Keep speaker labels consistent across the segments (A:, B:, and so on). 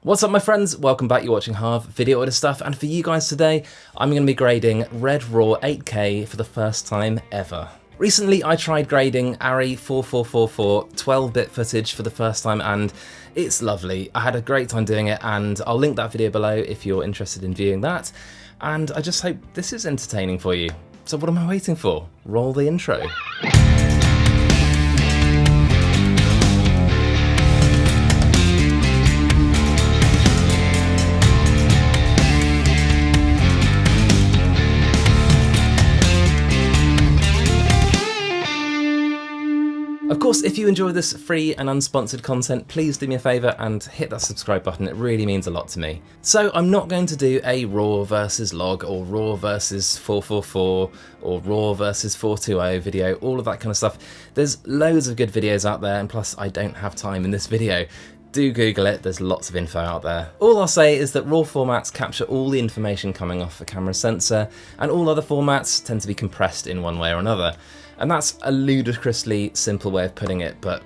A: What's up my friends, welcome back, you're watching Harv Video Editor Stuff, and for you guys today, I'm going to be grading Red Raw 8K for the first time ever. Recently I tried grading ARRI 4444 12-bit footage for the first time and it's lovely. I had a great time doing it and I'll link that video below if you're interested in viewing that, and I just hope this is entertaining for you. So what am I waiting for? Roll the intro. Of course, if you enjoy this free and unsponsored content, please do me a favour and hit that subscribe button, it really means a lot to me. So I'm not going to do a RAW versus log, or RAW versus 444, or RAW versus 420 video, all of that kind of stuff. There's loads of good videos out there, and plus I don't have time in this video. Do Google it, there's lots of info out there. All I'll say is that RAW formats capture all the information coming off the camera sensor, and all other formats tend to be compressed in one way or another. And that's a ludicrously simple way of putting it, but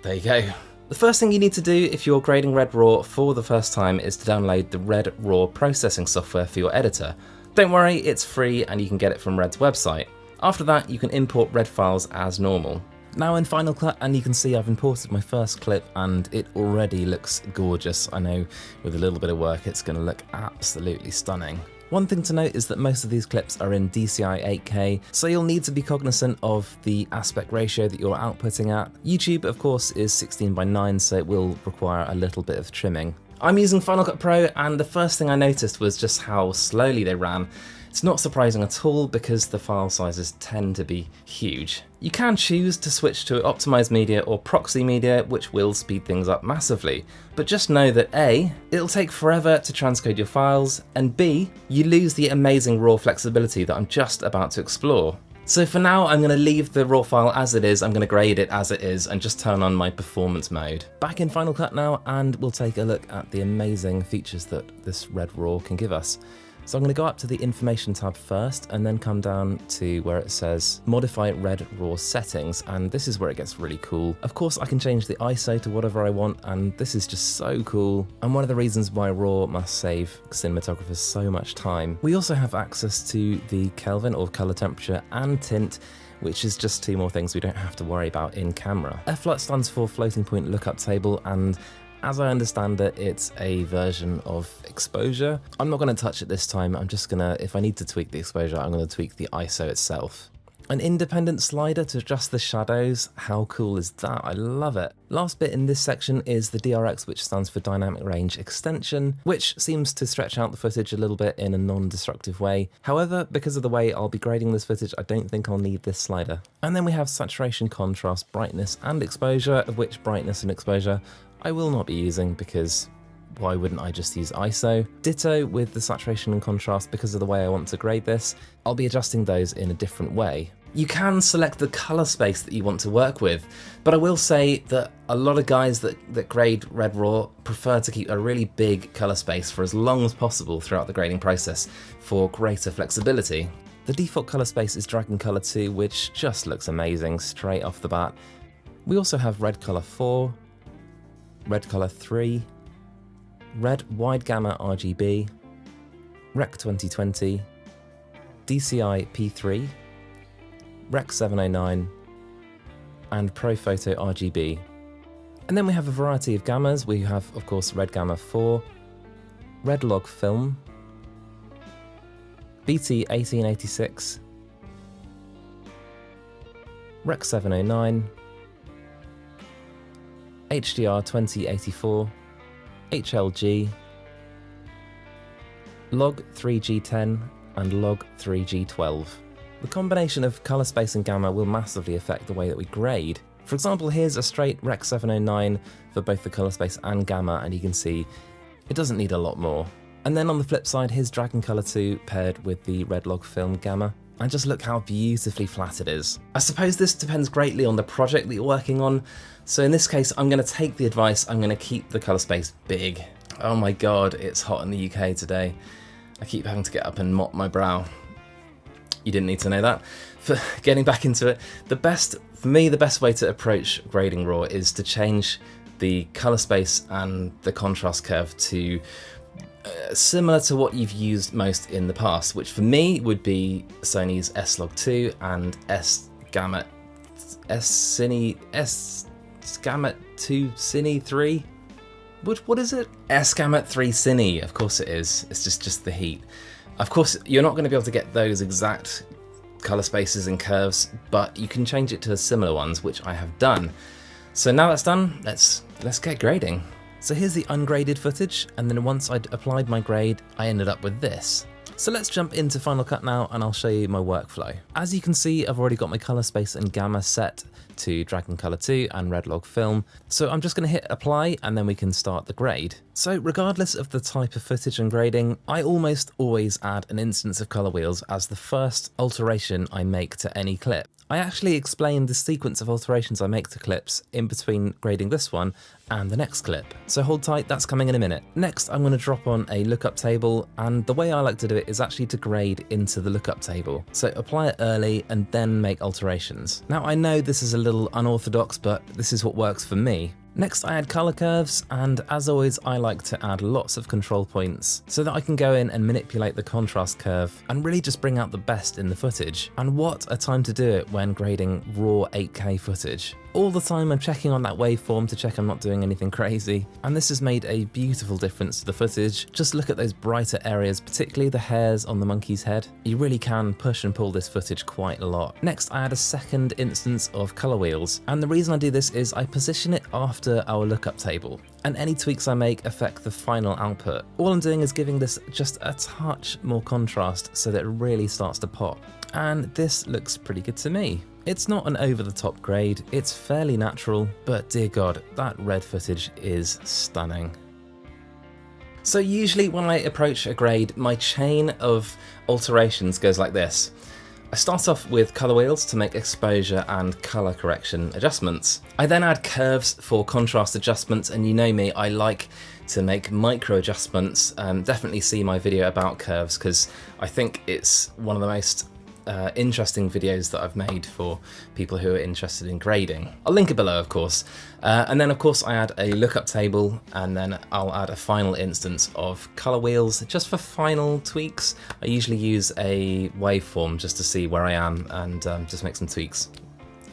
A: there you go. The first thing you need to do if you're grading Red Raw for the first time is to download the Red Raw processing software for your editor. Don't worry, it's free and you can get it from Red's website. After that, you can import Red files as normal. Now in Final Cut, and you can see I've imported my first clip and it already looks gorgeous. I know with a little bit of work it's going to look absolutely stunning. One thing to note is that most of these clips are in DCI 8K, so you'll need to be cognizant of the aspect ratio that you're outputting at. YouTube, of course, is 16:9, so it will require a little bit of trimming. I'm using Final Cut Pro, and the first thing I noticed was just how slowly they ran. It's not surprising at all because the file sizes tend to be huge. You can choose to switch to optimized media or proxy media, which will speed things up massively. But just know that A, it'll take forever to transcode your files, and B, you lose the amazing raw flexibility that I'm just about to explore. So for now, I'm going to leave the raw file as it is, I'm going to grade it as it is, and just turn on my performance mode. Back in Final Cut now, and we'll take a look at the amazing features that this Red Raw can give us. So I'm going to go up to the Information tab first and then come down to where it says Modify Red Raw Settings, and this is where it gets really cool. Of course I can change the ISO to whatever I want, and this is just so cool, and one of the reasons why RAW must save cinematographers so much time. We also have access to the Kelvin, or color temperature, and tint, which is just two more things we don't have to worry about in camera. FLUT stands for Floating Point Lookup Table, and as I understand it, it's a version of exposure. I'm not going to touch it this time, I'm just going to, if I need to tweak the exposure, I'm going to tweak the ISO itself. An independent slider to adjust the shadows, how cool is that? I love it. Last bit in this section is the DRX, which stands for Dynamic Range Extension, which seems to stretch out the footage a little bit in a non-destructive way. However, because of the way I'll be grading this footage, I don't think I'll need this slider. And then we have saturation, contrast, brightness, and exposure, of which brightness and exposure I will not be using because why wouldn't I just use ISO? Ditto with the saturation and contrast because of the way I want to grade this. I'll be adjusting those in a different way. You can select the color space that you want to work with, but I will say that a lot of guys that grade Red Raw prefer to keep a really big color space for as long as possible throughout the grading process for greater flexibility. The default color space is Dragon Color 2, which just looks amazing straight off the bat. We also have Red Color 4, Red Color 3, Red Wide Gamma RGB, Rec 2020, DCI P3, Rec 709, and Pro Photo RGB. And then we have a variety of gammas. We have, of course, Red Gamma 4, Red Log Film, BT 1886, Rec 709, HDR 2084, HLG, Log 3G10, and Log 3G12. The combination of colour space and gamma will massively affect the way that we grade. For example, here's a straight Rec 709 for both the colour space and gamma, and you can see it doesn't need a lot more. And then on the flip side, here's Dragon Color 2 paired with the Red Log Film gamma. And just look how beautifully flat it is. I suppose this depends greatly on the project that you're working on. So in this case, I'm going to take the advice, I'm going to keep the colour space big. Oh my god, it's hot in the UK today. I keep having to get up and mop my brow. You didn't need to know that. For getting back into it, for me, the best way to approach grading RAW is to change the color space and the contrast curve to similar to what you've used most in the past, which for me would be Sony's S-Log2 and S-Gamma 2 Cine 3. What is it? S-Gamma 3 Cine, of course it is. It's just the heat. Of course, you're not going to be able to get those exact color spaces and curves, but you can change it to similar ones, which I have done. So now that's done, let's get grading. So here's the ungraded footage, and then once I'd applied my grade, I ended up with this. So let's jump into Final Cut now, and I'll show you my workflow. As you can see, I've already got my color space and gamma set to Dragon Color 2 and Red Log Film. So I'm just going to hit apply, and then we can start the grade. So regardless of the type of footage and grading, I almost always add an instance of color wheels as the first alteration I make to any clip. I actually explained the sequence of alterations I make to clips in between grading this one and the next clip. So hold tight, that's coming in a minute. Next, I'm going to drop on a lookup table, and the way I like to do it is actually to grade into the lookup table. So apply it early and then make alterations. Now I know this is a little unorthodox, but this is what works for me. Next, I add color curves, and as always, I like to add lots of control points so that I can go in and manipulate the contrast curve and really just bring out the best in the footage. And what a time to do it when grading raw 8K footage. All the time I'm checking on that waveform to check I'm not doing anything crazy, and this has made a beautiful difference to the footage. Just look at those brighter areas, particularly the hairs on the monkey's head. You really can push and pull this footage quite a lot. Next, I add a second instance of color wheels, and the reason I do this is I position it after our lookup table, and any tweaks I make affect the final output. All I'm doing is giving this just a touch more contrast so that it really starts to pop, and this looks pretty good to me. It's not an over-the-top grade, it's fairly natural, but dear God, that red footage is stunning. So usually when I approach a grade, my chain of alterations goes like this. I start off with color wheels to make exposure and color correction adjustments. I then add curves for contrast adjustments, and you know me, I like to make micro adjustments. Definitely see my video about curves, because I think it's one of the most interesting videos that I've made for people who are interested in grading. I'll link it below, of course. And then of course I add a lookup table, and then I'll add a final instance of color wheels just for final tweaks. I usually use a waveform just to see where I am and just make some tweaks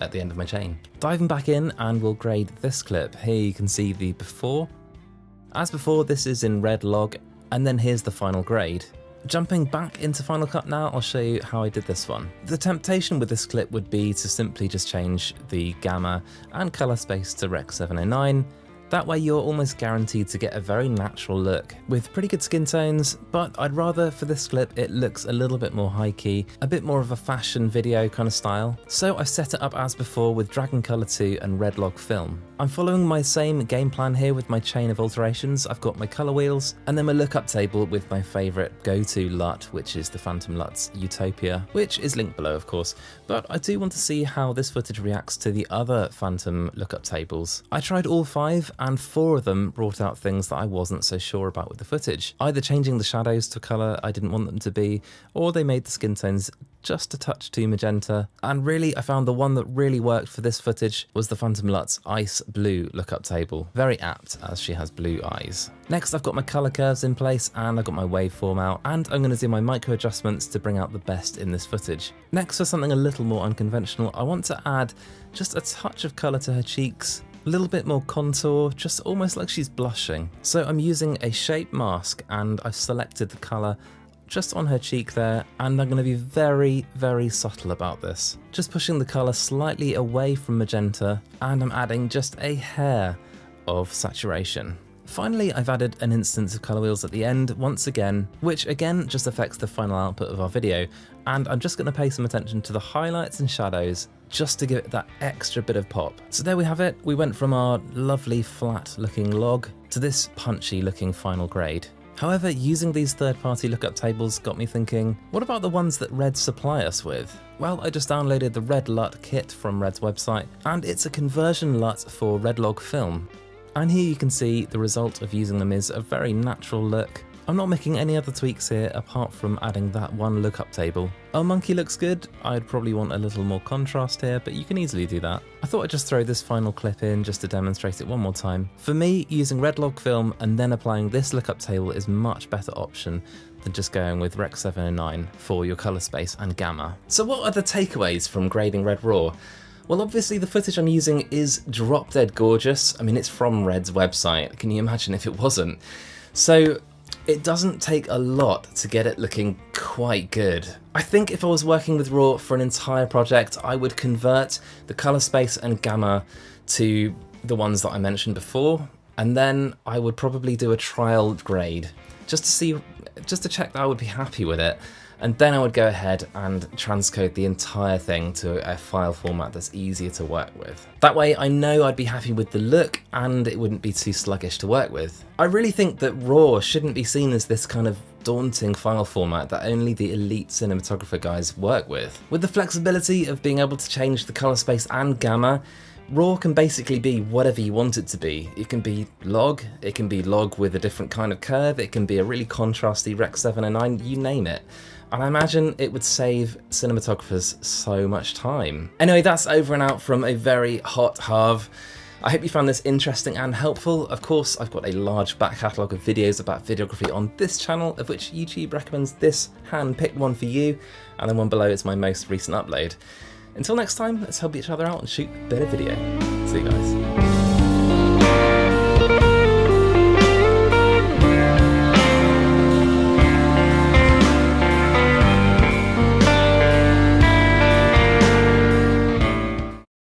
A: at the end of my chain. Diving back in, and we'll grade this clip. Here you can see the before. As before, this is in Red Log, and then here's the final grade. Jumping back into Final Cut now, I'll show you how I did this one. The temptation with this clip would be to simply just change the gamma and color space to Rec 709. That way you're almost guaranteed to get a very natural look with pretty good skin tones, but I'd rather for this clip it looks a little bit more high key, a bit more of a fashion video kind of style. So I've set it up as before with Dragon Color 2 and Red Log Film. I'm following my same game plan here with my chain of alterations. I've got my color wheels and then my lookup table with my favorite go-to LUT, which is the Phantom LUT's Utopia, which is linked below of course, but I do want to see how this footage reacts to the other Phantom lookup tables. I tried all 5, and 4 of them brought out things that I wasn't so sure about with the footage. Either changing the shadows to colour I didn't want them to be, or they made the skin tones just a touch too magenta. And really, I found the one that really worked for this footage was the Phantom LUT's Ice Blue lookup table. Very apt, as she has blue eyes. Next, I've got my colour curves in place, and I've got my waveform out, and I'm going to do my micro adjustments to bring out the best in this footage. Next, for something a little more unconventional, I want to add just a touch of colour to her cheeks. A little bit more contour, just almost like she's blushing. So I'm using a shape mask, and I've selected the colour just on her cheek there, and I'm going to be very, very subtle about this. Just pushing the colour slightly away from magenta, and I'm adding just a hair of saturation. Finally, I've added an instance of colour wheels at the end once again, which again just affects the final output of our video, and I'm just going to pay some attention to the highlights and shadows just to give it that extra bit of pop. So there we have it. We went from our lovely flat looking log to this punchy looking final grade. However, using these third-party lookup tables got me thinking, what about the ones that Red supply us with? Well, I just downloaded the Red LUT kit from Red's website, and it's a conversion LUT for Red Log Film. And here you can see the result of using them is a very natural look, I'm not making any other tweaks here apart from adding that one lookup table. Oh, monkey looks good. I'd probably want a little more contrast here, but you can easily do that. I thought I'd just throw this final clip in just to demonstrate it one more time. For me, using red log film and then applying this lookup table is a much better option than just going with Rec 709 for your colour space and gamma. So what are the takeaways from grading Red Raw? Well, obviously the footage I'm using is drop dead gorgeous. I mean, it's from Red's website. Can you imagine if it wasn't? So it doesn't take a lot to get it looking quite good. I think if I was working with RAW for an entire project, I would convert the colour space and gamma to the ones that I mentioned before, and then I would probably do a trial grade just to check that I would be happy with it. And then I would go ahead and transcode the entire thing to a file format that's easier to work with. That way I know I'd be happy with the look and it wouldn't be too sluggish to work with. I really think that RAW shouldn't be seen as this kind of daunting file format that only the elite cinematographer guys work with. With the flexibility of being able to change the colour space and gamma, RAW can basically be whatever you want it to be. It can be log with a different kind of curve, it can be a really contrasty Rec 709, you name it. And I imagine it would save cinematographers so much time. Anyway, that's over and out from a very hot Harv. I hope you found this interesting and helpful. Of course, I've got a large back catalogue of videos about videography on this channel, of which YouTube recommends this hand-picked one for you, and then one below is my most recent upload. Until next time, let's help each other out and shoot better video. See you guys.